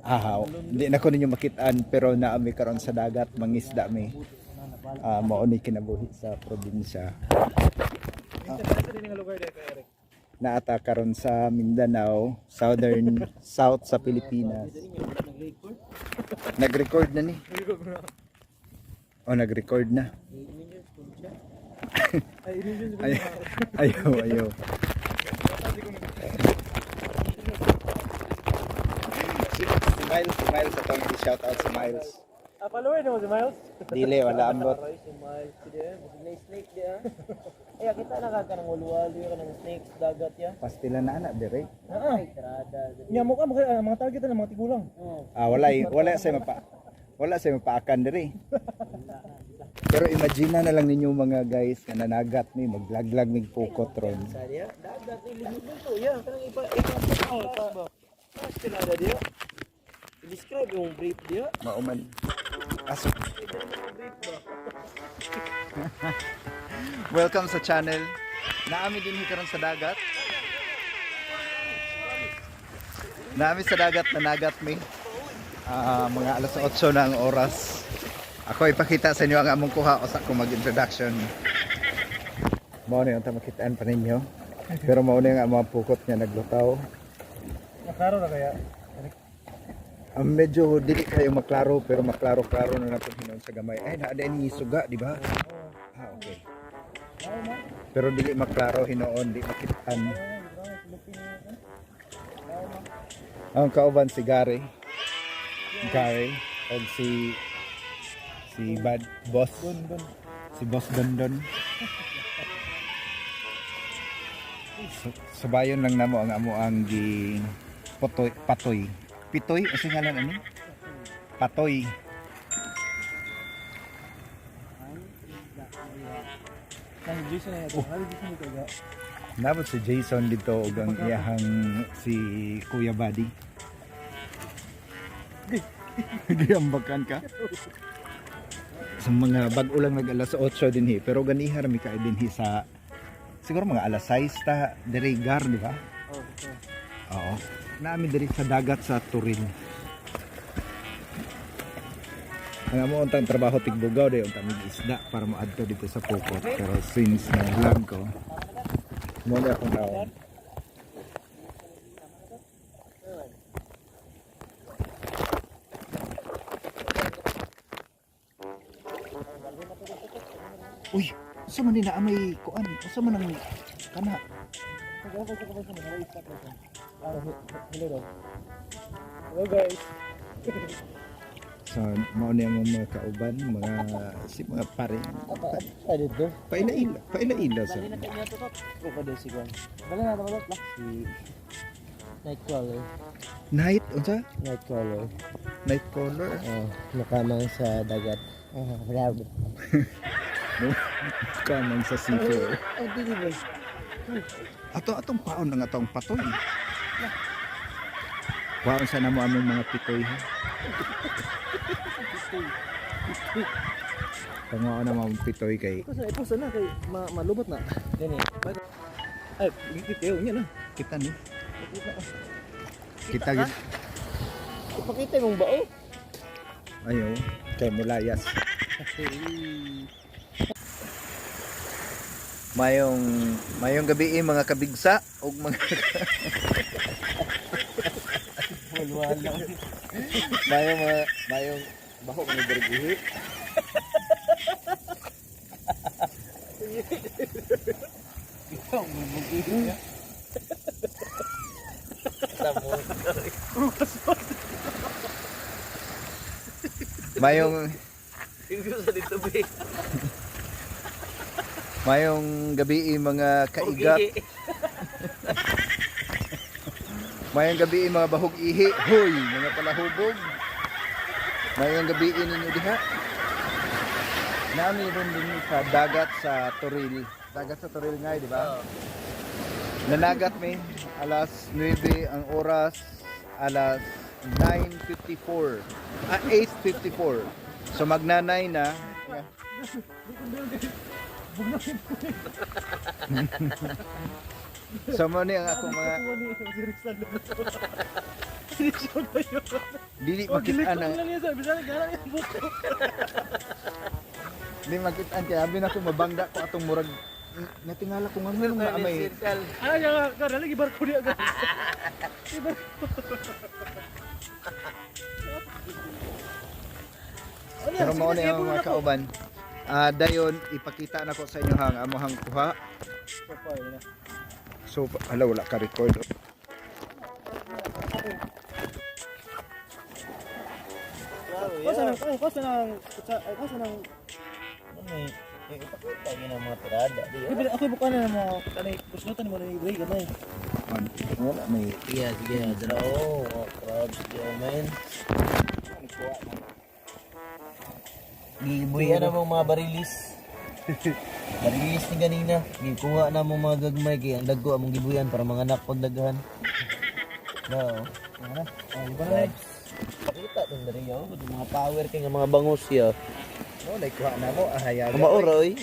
Hindi na ko ninyo makitaan pero naami karon sa dagat mangisda mi. Mao ni kinabuhi sa probinsya. Naata karon sa Mindanao, south sa Pilipinas. Nag-record na ni. Nag-record na. Ayaw. Si Miles atong i-shout out si Miles. Follower mo si Miles? Dili, wala ambot. Si Miles, snake dia. Ay, kita nang ulwal, ka ng snakes, dagat ya. Pastila na anak dire. Nya mo ka mga target na mga tigulang. Wala say mapaakan dire. Pero imagine na lang ninyo mga guys na nanagat ni maglaglag mig pukot ron. Dagat ilimutan to ya, kanang ipa ba. Pastila ada dia. Describe yung brief dia. Mauman. Aso. Welcome sa channel. Naami din karon sa dagat. Naami sa dagat, nanagat mi. Mga alas 8 na ang oras. Ako ipakita sa inyo ang among kuha o sa akong mag-introduction. Mao ni ang makitaan pa ninyo. Pero mao ni ang mga pukot niya naglutaw. Nakaro na kaya. Medyo dili kayo maklaro pero maklaro-klaro na natin hinon sa gamay. Ay naa ni suga, di ba? Okay. Pero dili maklaro hinoon, di makitaan. Ang kauban si Gary o si Boss Dondon. Sabayon lang namo ang amo ang gi patoy. Pitoy, kasi ngalan ano? Patoy. Nabot si Jason dito ug ang iyahang si Kuya Buddy. Giambakan ka? Sa mga bag-o lang nag alas 8 dinhi, pero ganiha rami ka dinhi sa siguro mga alas 6 ta diregar, di ba? Oo. Naami diri sa dagat sa Turil. Ang amo untang trabaho tigbugaw day untang isda para moadto dito sa pukot. Pero since nag-vlog ko, mo na akong naon. Uy, sa man ni naamay kuan? Sa man ang kana? Hello guys. So, mao ni ang mga kauban, mga pare. Ay dito. Paila sa. Dali na kanya to. Ko pa din siguro. Dali na to ba? Si Nightcrawler. Nightcrawler. Nakamang sa dagat. Grabe. Kamang sa seafood. Ay dili ba? Atong paon ng atong patoy. Paon sa namo among mga pitoy. Panguha na mga pitoy kay. Ipusa na kay malubot na. Gani. Ay, gigitiw niya na. Kita ni. Kita gid. Ipakita mong bao. Ayo, kay mulayas. Mayong gabi mga kabigsa ug mga mayong baho ni berguhi. Ikaw mo bugi niya. Mayong gabi mga kaigat. Mayong gabi mga bahog ihi. Hoy, mga palahubog. Mayong gabi ninyo diha. Nami ron din sa dagat sa Turil. Dagat sa Turil nga, di ba? Nanagat mi alas 9 ang oras, alas 9:54. 8:54. So magnanay na. So mo ni ang akong mga Dili Oh, makitaan na. lang niya sir. Bisa na gana yung buko. Dili makitaan kaya abi na ko mabangga ko atong murag natingala ko nga nung maamay. Ah, ya nga. Kar, lagi barko niya. Pero mao na yung mga kauban. Dayon ipakita na ko sa inyo hang amohang kuha. So hala wala ka record. Kosa ng Ipakita yun ang mga tirada. ako bukan na mga kanay kusnutan mo na ni Bray gamay. Wala may Iya, sige. Draw. Crabs. Man. Gibuya na mong mga barilis. Barilis ni ganina. Gikuha na mong mga gagmay. Kaya ang dagko among gibuyan para mga anak pagdagahan. No. Crabs. Pakita itong dari yun. Mga power kay nga mga bangus ya. no like kuha na mo ahayaga. Maura oy.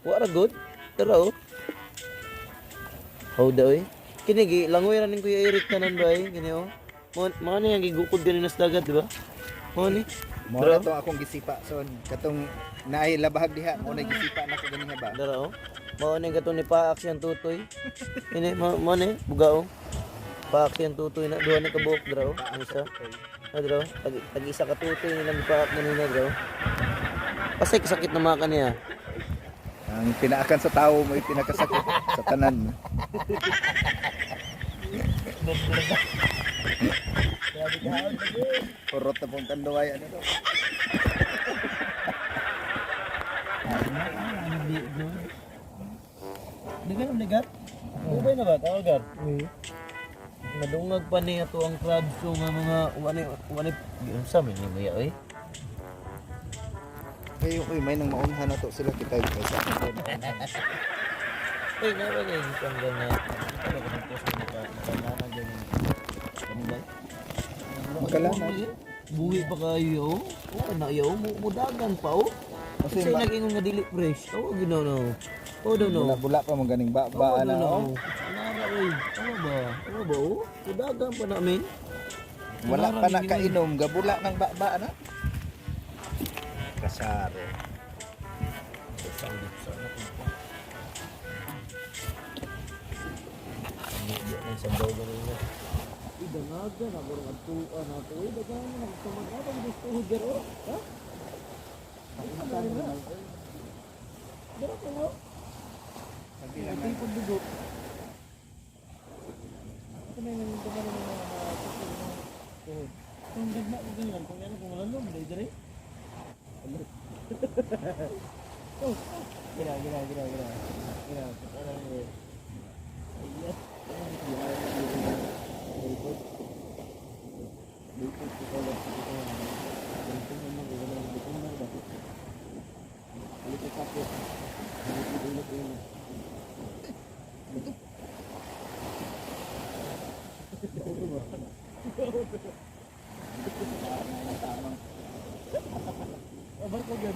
Wara good. Tara oh. How da oy. Kini gi langoy ra ning Kuya Eric tanan ba eh. Kini oh. Mo na yang gigukod ganina sa dagat, di ba? Mo ni. Mo na to akong gisipa son katong naay labahag diha mo na gisipa na ko gani nga ba. Dara oh. Mo ni gato ni paak siyang tutoy. Ini mo ni buga oh. Paak siyang tutoy na duha ni kabuok dara oh. Ang isa. Dara oh. Tag isa ka tutoy ni lang paak ganina dara oh. Pasay sakit na mga kaniya. Ang pinaakan sa tao mo pinakasakit sa tanan. Kurot na pong kanduay ano to. Digan ang ligat? Ubay na ba? Tawagar? Madungag pa niya to ang crabs so nga mga wani sa min ni Kuya oy. Kayo may nang maunhan na to sila kita kaysa. Uy, nawa kayo yung panggang na ano ko ng post na nakalana ganyan. Ano ba? Makalana. Buhi pa kayo. Oh, na yo mudagan pa oh. Kasi naging nga dili fresh. Oh, ginono. Oh, do no. Bula pa mo ganing ba na oh. Nara oy. Ano ba? Ano ba oh? Mudagan pa namin. Wala pa na kainom gabula ng ba na. Kasaro. Sambaw ganina. Idanaga na burong adtuan na to. Dagan na nagsamad na gusto hugero. Ha? Dara ko mo. Sabi lang Ay pud dugo. Ito na yung dumaan ng mga tuhod. Kung gagma ko ganyan, kung ano kung lalong, dahil dali. Oh, gila. Barko yan.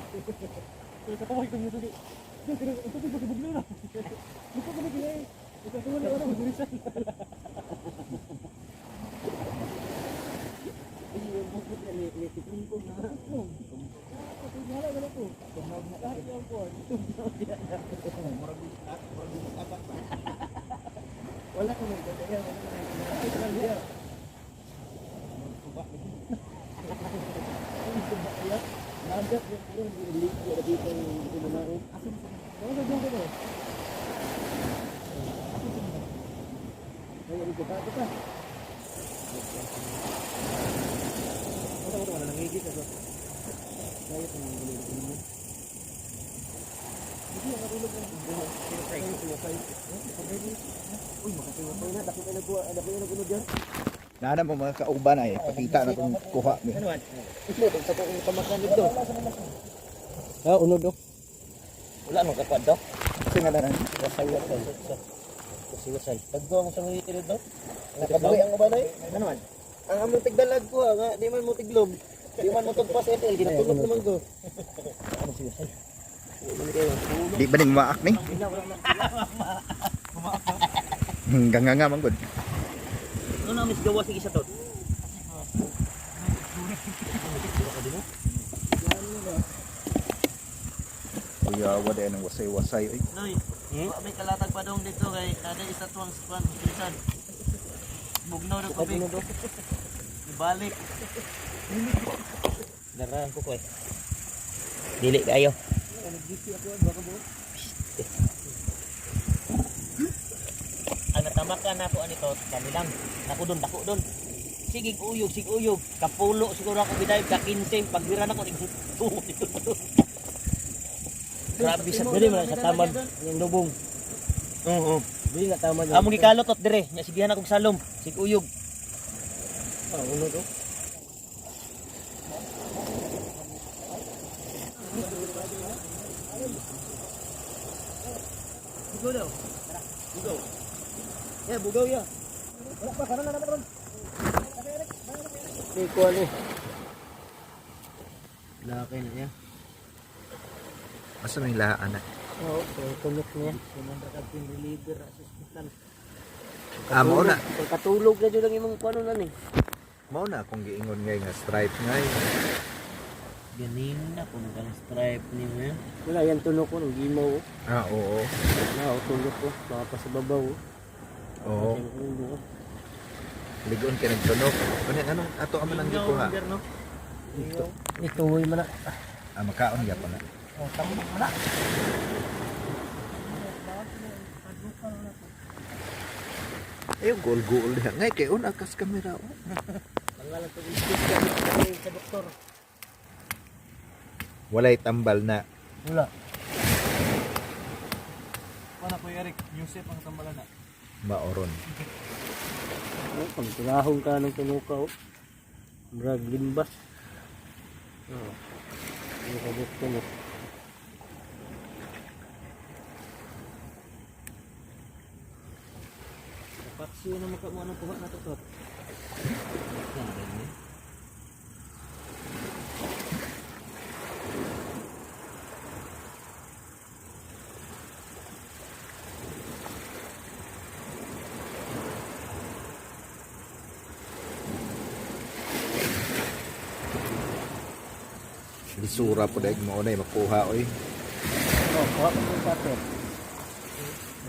Katawag itong yusugi. Ito ito bugno na. Ito ko bigay. Ito ko wala na gurisan. Ini yung bukod na litikling ko na. Ito wala wala ko. Tumawag na kahit yung ko. Wala ko nang dadaya. Ito lang dia. Nagat yung kurang dilig ko na dito yung pinanain. Asin sa mga dyan ko ba? Ay, ito pa. Wala nangigit ako. Kaya itong dilig ko naman. Hindi, nakatulog lang. Uy, makasiwapay na. Dako kayo nagulog yan. Nana mo mga kauban ay pakita na kung kuha mi. Ano man? Ito sa kung pamakan dito. Ah, unod do. Wala nang kapad daw. Kasi nga nanan. Kasi tagdo mo sa mga dito. Nakabuhi ang uban ay. Ano man? Ang among tigdalag ko nga, di man mo tiglob. Di man mo tugpas etel, ginatulog naman ko. Ano siya? Di ba ning maak ni? Ganga man gud. Ano na mis gawa sa isa to? Kuya, wala yan ang wasay-wasay. Oy. Noy, may kalatag pa dong dito kay kada isa tuwang span bilisan. Bugnaw na tubig. Ibalik. Daraan ko koy. Dili kayo. Ang natamakan ako anito kanilang dako doon. Sige uyog. Kapulo siguro ako biday ka 15 pagbira na ko tig dito. Grabe sa dili man sa tamad yung lubong. Oo. Dili na tamad. Amo gikalot ot dire, nya sigihan akong salom, sig uyog. Ah, ulo to. Bugaw daw. Bugaw. Ya, bugaw ya. Wala pa kanan na karon. Di ko ali. Laki na ya. Asa may lahaan na? Oo, tulog niya. Sumanda ka pin reliever sa hospital. Mao na. Katulog na jud ang imong kuno na ni. Mao na akong giingon ngay nga stripe ngay. Ganin na kung kang stripe ni mo. Wala yan tulog ko ng gimaw. Ah, oo. Na tulog ko baka pa sa babaw. Oo. Ligon ka nagtunog. Kunya anong ato aman ang gikuha? Ito uy man na. Ah, makaon gyapon na. Oh, tamo man na. Ay, gol-gol diha. Ngay kay un akas kamera. Oh. Pangalan to isip sa doktor. Walay tambal na. Wala. Mana po Eric, Yusef ang tambalan na. Maoron. Oh, pag tulahong ka ng tunukaw. Brag limbas. Oh. Ano ka doktor mo? Paksiyo na maka mo anong kuha na to. Lisura po dahil mo na makuha oy. Oh, kuha ko yung paper.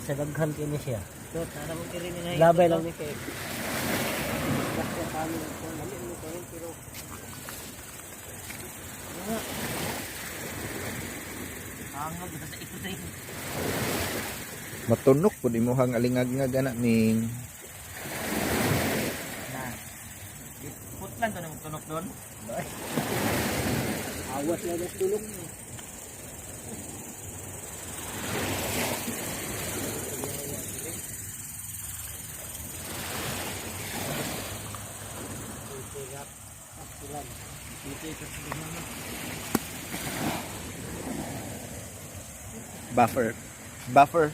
Nasa daghan kayo niya siya. So, sana mong kirinig na labay lang ni Kay. Matunok po di mo hang alingag-ngag anak ning. Putlan to nang tunok doon. Awas na ng tulog. Buffer.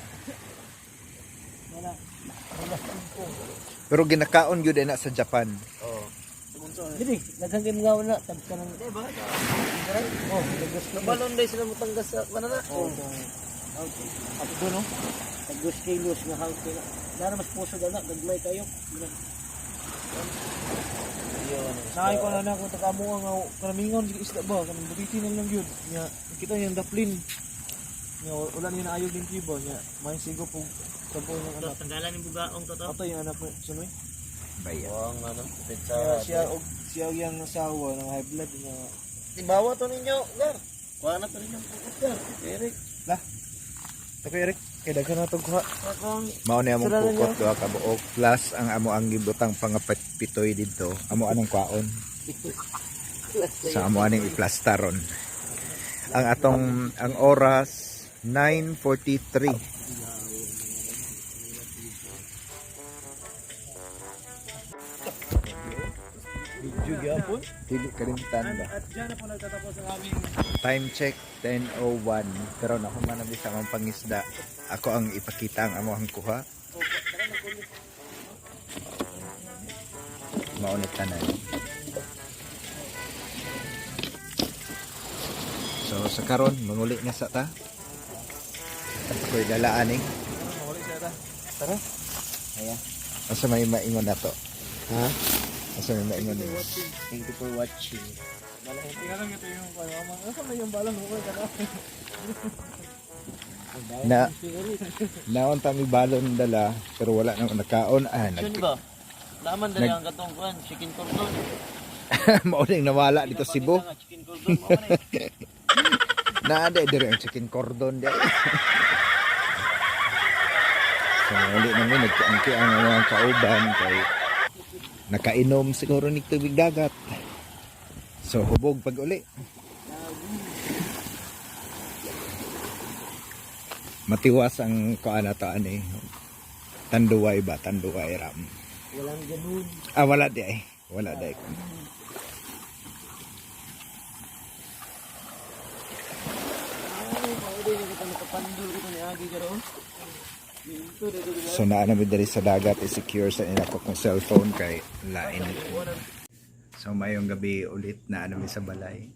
Pero ginakaon gyud na sa Japan. Oh. Jadi, daghang kay mga wala tab ka nang. Eh, bakit? Oh, nagos na balon dai sila mutanggas sa banana. Oh. Okay. At do no. Tagos kilos nga hawt na. Dara mas puso dala gagmay kayo. Naay ko na na kung takamo nga kanamingon sige isda ba kanang bukiti na lang yun. Nya kita yung daplin. Nya wala niya naayog din kibo nya. May sigo po sampo yung anak. Tanggalan ni bugaong to to. Ato yung anak mo sunoy. Bayan. Wang ano, Kaya siya og yang asawa ng high blood nga. Timbawa to ninyo, gar. Kuha na to ninyo pukot gar. Eric. Tako Eric, kay daghan na to kuha. Akong Mao ni among pukot duha ka buok plus ang amo ang gibutang pangapitoy didto. Amo anong kwaon. Sa amo aning iplastaron. Ang ang oras 9:43. Video gyapon. Dili kalimtan ba? At diyan na po nagtatapos ang aming Time check 10:01. Pero na man ang bisa mong pangisda. Ako ang ipakita ang amo ang kuha. Maunit tanan. So sa karon manguli na sa ta. Ako'y dalaan eh. mawali siya ta. Tara. Ayan. Asa may maingon na to? Ha? Asa na ingon ni? Thank you for watching. Tingnan lang ito yung panaman. Asa na yung balan mo ka na? Naon ta mi balon dala pero wala nang nakaon. Yun ba? Laman dali ang katong kuan, chicken cordon. Mauling nawala dito Cebu. Chicken cordon, mao na. Naada dire ang chicken cordon di. So uli namin nagkaangki ang mga kauban kay nakainom siguro ni tubig dagat. So hubog pag uli. Matiwas ang kuan ato ani. Tanduay ba? Tanduay ram. Walang ganun. Wala di ay. Wala di ay. So naa namin dali sa dagat i-secure sa inako kong cellphone kay lain. So mayong gabi ulit na namin sa balay.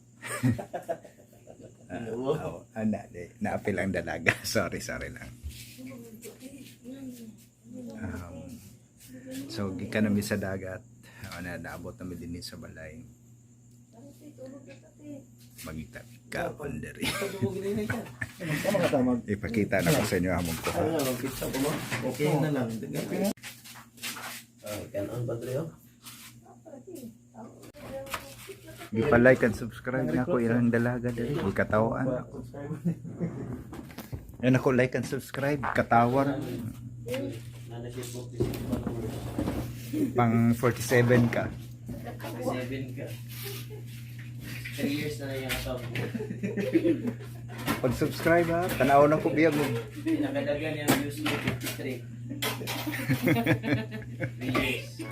Naapil ang dalaga. sorry lang. So gikan namin sa dagat. Naabot namin din sa balay. Magita ka pandiri. Ipakita na ko sa inyo among ko. Okay na lang. Kanon pa dre. Gipa-like and subscribe na ako ilang dalaga diri. Katawaan ako. Yan ako like and subscribe. Katawar. Pang 47 ka. 7 ka. 3 years na yung account. Pag subscribe ha, tanaw na ko biyag mo. Nakadagan yung views mo 53. 3 years.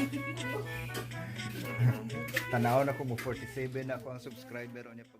Tanaw na ko mo 47 na ako ang subscriber o niya pag